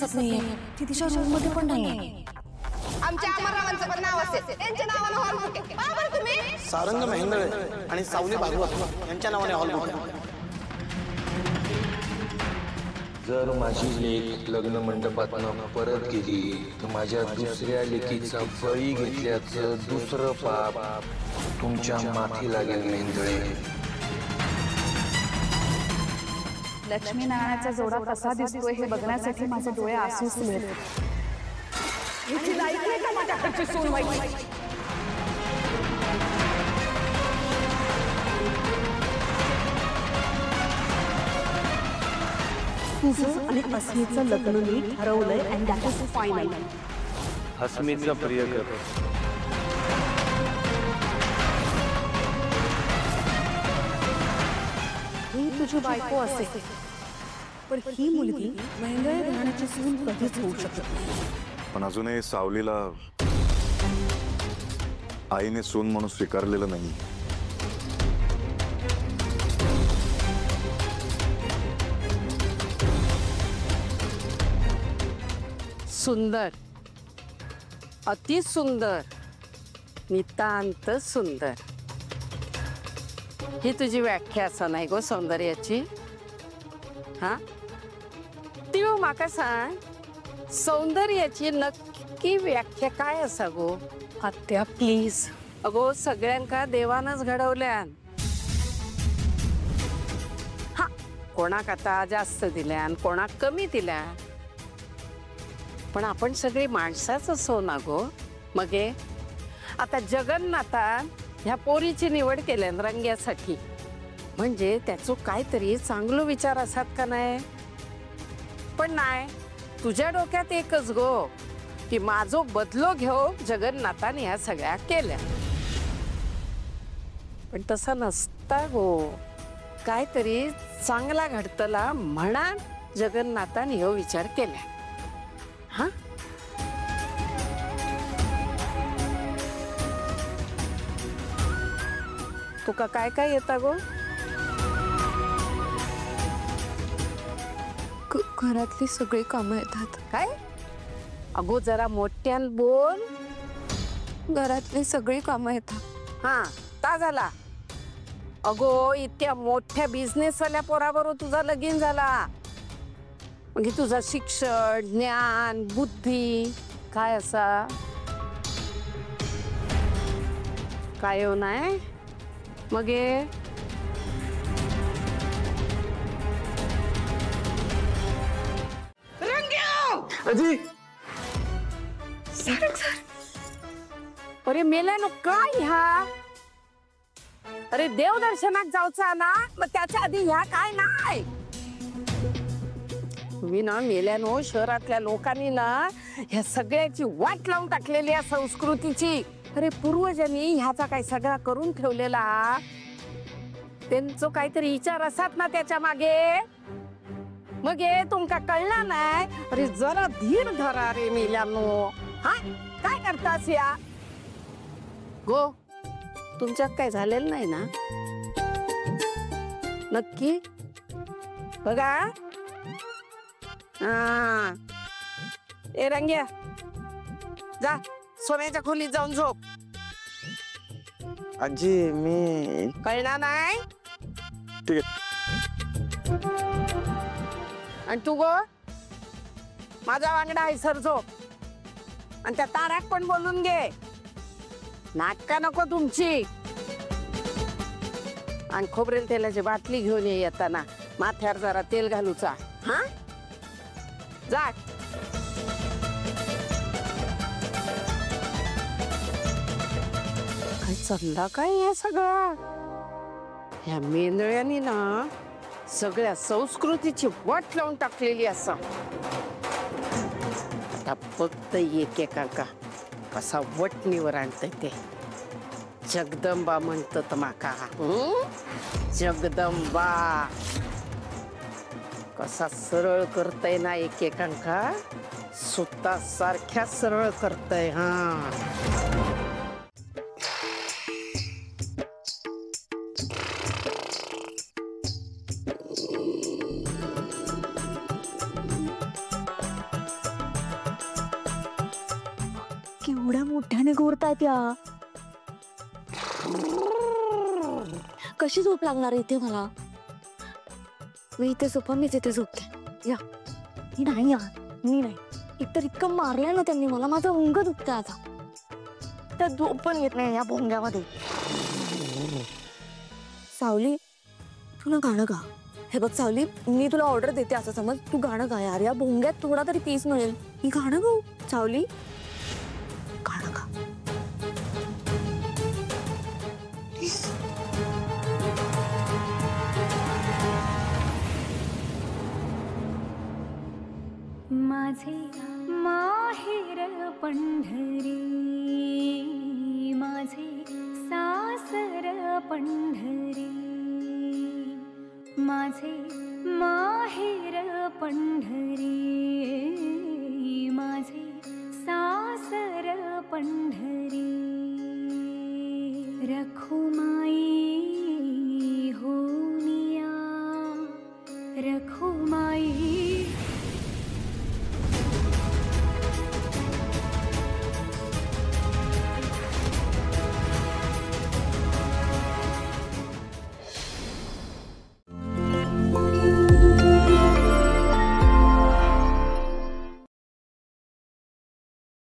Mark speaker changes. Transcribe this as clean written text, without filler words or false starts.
Speaker 1: दिसत नाहीये, ती तिच्या रूम मध्ये पण नाहीये.
Speaker 2: आमच्या अमररावांचं पण नाव असेल, त्यांच्या नावानं हॉल बुक आहे. बरोबर तुम्ही
Speaker 3: सारंग मेहेंदळे आणि सावली भागवत यांच्या नावाने हॉल बुक आहे.
Speaker 4: जर माझी लेक लग्न मंडपातनं परत गेली तर माझ्या दुसऱ्या लेकीचा बळी घेतल्याचं दुसरं पाप तुमच्या माथी लागेल मेहेंदळे.
Speaker 1: लक्ष्मीनारायणाचा जोडा कसा दिसतोय हे बघण्यासाठी माझे डोळे आसूसले. तुझं आणि अस्मीचं लग्न मी ठरवलंय अँड दॅट इज फायनल.
Speaker 4: हसमीचं प्रिय कर.
Speaker 1: ही तुझी बायको असेल, पण ही मुलगी मेहेंदळे घराण्याची सून कधीच होऊ शकत नाही.
Speaker 5: पण अजूनही सावलीला आईने सून म्हणून स्वीकारलेलं नाही.
Speaker 6: सुंदर, अति सुंदर, नितांत सुंदर. ही तुझी व्याख्या असं नाही गो सौंदर्याची. हा ती माका सांग, सौंदर्याची नक्की व्याख्या काय असा गो?
Speaker 1: आत्या प्लीज.
Speaker 6: अगो सगळ्यांका देवानच घडवल्यान. हा कोणाक आता जास्त दिल्यान, कोणाक कमी दिल्यान, पण आपण सगळी माणसाच असो ना गो. मगे आता जगन्नाथान ह्या पोरीची निवड केल्यान रंग्यासाठी, म्हणजे त्याचो काहीतरी चांगलो विचार असतात का नाही? पण नाही, तुझ्या डोक्यात एकच गो की माझो बदलो घेऊ जगन्नाथान ह्या सगळ्या केल्या. पण तसं नसता गो. काहीतरी चांगला घडतला म्हणा जगन्नाथान ह्यो विचार केल्या. हा तुका काय काय येता गो?
Speaker 1: घरातली सगळी कामं येतात.
Speaker 6: काय? अगो जरा मोठ्यान बोल.
Speaker 1: घरातली सगळी कामं येतात.
Speaker 6: हा ता झाला. अगो इतक्या मोठ्या बिझनेस वाल्या पोराबरोबर तुझा लगीन झाला, म्हणजे तुझा शिक्षण, ज्ञान, बुद्धी काय असा काय हो नाही? मगे अरे मेल्यानो काय ह्या? अरे देवदर्शनात जाऊचा ना, मग त्याच्या आधी ह्या काय नाही? तुम्ही ना मेल्यानो शहरातल्या लोकांनी ना ह्या सगळ्याची वाट लावून टाकलेली आहे संस्कृतीची. अरे पूर्वजांनी ह्याचा काय सगळा करून ठेवलेला, त्यांचं काहीतरी विचार असतात ना त्याच्या मागे. मग हे तुमका कळला नाही? अरे जरा धीर धरा रे मेल्यानो. हा काय करतास या गो? तुमच्यात काय झालेलं नाही ना नक्की? बघा हा ए रंग्या, जा सोन्याच्या खोलीत जाऊन झोप.
Speaker 3: आजी मी
Speaker 6: कळणार नाही?
Speaker 5: ठीक आहे.
Speaker 6: आणि तू गो माझा वांगडा आहे सर झोप. आणि त्या ताराक पण बोलून घे. नाटका नको तुमची. आणि खोबरेल तेलाची बाटली घेऊन ये येताना. माथ्यावर जरा तेल घालूचा. हा जा. काय चालला काय हे सगळं? ह्या मेंदळ्यांनी ना सगळ्या संस्कृतीची वाट लावून टाकलेली असं. आता फक्त एकेकांका कसा वटणीवर आणतंय ते. जगदंबा म्हणतात माका. जगदंबा कसा सरळ करतय ना एकेकांका, सुता सारख्या सरळ करतय. हा
Speaker 7: मोठ्याने घोरतायत या. कशी झोप लागणार इथे मला? मी इथे झोपा, मीच इथे झोपते. या. मी नाही यार, मी नाही. एकतर इतकं मारलंय ना त्यांनी मला, माझं अंग दुखतंय आता. त्या झोप पण येत नाही या भोंग्यामध्ये. सावली, तू ना गाणं गा. हे बघ सावली, मी तुला ऑर्डर देते असं समज. तू गाणं गा यार, या भोंग्यात थोडा तरी पीस मिळेल. मी गाणं गाऊ. सावली, गाणं गा.
Speaker 8: माझे माहेर पंढरी, माझे सासर पंढरी, माझे माहेर पंढरी, माझे सासर पंढरी. रखुमाई होनिया, रखुमाई